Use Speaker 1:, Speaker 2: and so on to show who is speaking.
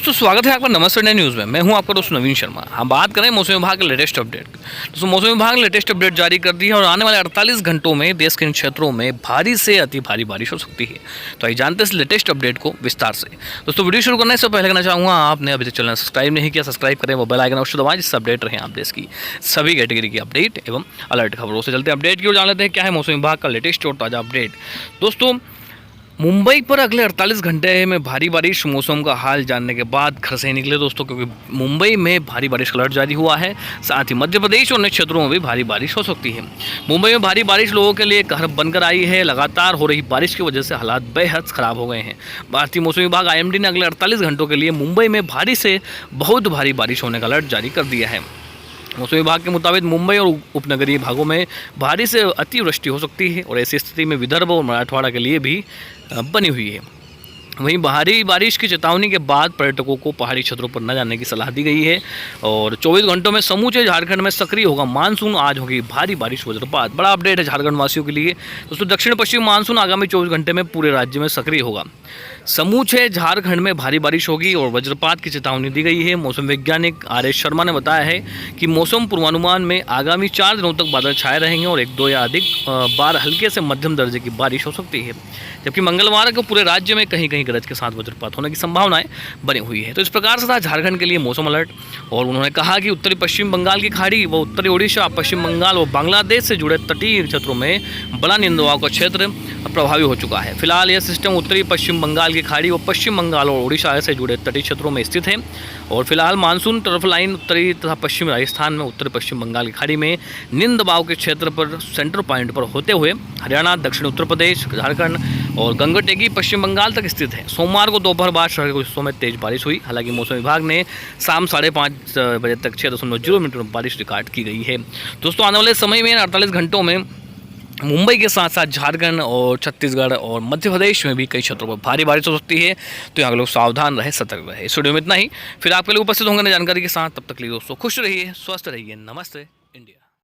Speaker 1: दोस्तों स्वागत है आपका नमस्ते इंडिया न्यूज़ में। मैं हूं आपका दोस्त नवीन शर्मा। हम बात करें मौसम विभाग के लेटेस्ट अपडेट। दोस्तों मौसम विभाग ने लेटेस्ट अपडेट जारी कर दी है और आने वाले 48 घंटों में देश के इन क्षेत्रों में भारी से अति भारी बारिश हो सकती है। तो आइए जानते हैं इस लेटेस्ट अपडेट को विस्तार से। दोस्तों वीडियो शुरू करने से पहले कहना चाहूँगा, आपने अभी तक चैनल सब्सक्राइब नहीं किया, सब्सक्राइब करें, वो बेल आइकन अवश्य दबाएं जिससे अपडेट रहे आप देश की सभी कैटेगरी की अपडेट एवं अलर्ट खबरों से। चलते अपडेट की ओर जान लेते हैं क्या है मौसम विभाग का लेटेस्ट और ताज़ा अपडेट। दोस्तों मुंबई पर अगले 48 घंटे में भारी बारिश। मौसम का हाल जानने के बाद घर से निकले दोस्तों, क्योंकि मुंबई में भारी बारिश का अलर्ट जारी हुआ है। साथ ही मध्य प्रदेश और अन्य क्षेत्रों में भी भारी बारिश हो सकती है। मुंबई में भारी बारिश लोगों के लिए कहर बनकर आई है। लगातार हो रही बारिश की वजह से हालात बेहद खराब हो गए हैं। भारतीय मौसम विभाग IMD ने अगले 48 घंटों के लिए मुंबई में भारी से बहुत भारी बारिश होने का अलर्ट जारी कर दिया है। मौसम विभाग के मुताबिक मुंबई और उपनगरीय भागों में भारी से अतिवृष्टि हो सकती है और ऐसी स्थिति में विदर्भ और मराठवाड़ा के लिए भी बनी हुई है। वहीं भारी बारिश की चेतावनी के बाद पर्यटकों को पहाड़ी क्षेत्रों पर न जाने की सलाह दी गई है और 24 घंटों में समूचे झारखंड में सक्रिय होगा मानसून। आज होगी भारी बारिश वज्रपात। बड़ा अपडेट है झारखंड वासियों के लिए। दोस्तों दक्षिण पश्चिम मानसून आगामी 24 घंटे में पूरे राज्य में सक्रिय होगा। समूचे झारखंड में भारी बारिश होगी और वज्रपात की चेतावनी दी गई है। मौसम वैज्ञानिक RS शर्मा ने बताया है कि मौसम पूर्वानुमान में आगामी 4 दिनों तक बादल छाए रहेंगे और 1-2 या अधिक बार हल्के से मध्यम दर्जे की बारिश हो सकती है, जबकि मंगलवार को पूरे राज्य में कहीं कहीं गरज के साथ वज्रपात होने की संभावनाएं बनी हुई है। तो इस प्रकार से था झारखंड के लिए मौसम अलर्ट। और उन्होंने कहा कि उत्तरी पश्चिम बंगाल की खाड़ी व उत्तरी ओडिशा, पश्चिम बंगाल व बांग्लादेश से जुड़े तटीय क्षेत्रों में बड़ा निम्न दबाव का क्षेत्र प्रभावी हो चुका है। फिलहाल यह सिस्टम उत्तरी पश्चिम बंगाल की खाड़ी व पश्चिम बंगाल और ओडिशा से जुड़े तटीय क्षेत्रों में स्थित है और फिलहाल मानसून टर्फ लाइन उत्तरी तथा पश्चिमी राजस्थान में उत्तरी पश्चिम बंगाल की खाड़ी में निम्न दबाव के क्षेत्र पर सेंटर पॉइंट पर होते हुए हरियाणा, दक्षिण उत्तर प्रदेश, झारखंड और गंगटेकी पश्चिम बंगाल तक स्थित है। सोमवार को दोपहर बाद शहर के कुछ हिस्सों में तेज बारिश हुई। हालांकि मौसम विभाग ने शाम 5:30 बजे तक 6.0 मिनट में बारिश रिकॉर्ड की गई है। दोस्तों आने वाले समय में 48 घंटों में मुंबई के साथ साथ झारखंड और छत्तीसगढ़ और मध्य प्रदेश में भी कई क्षेत्रों पर भारी बारिश हो सकती है। तो यहाँ लोग सावधान रहे, सतर्क रहे। इस वीडियो में इतना ही। फिर आपके लिए उपस्थित होंगे नई जानकारी के साथ। तब तक के लिए दोस्तों खुश रहिए, स्वस्थ रहिए। नमस्ते इंडिया।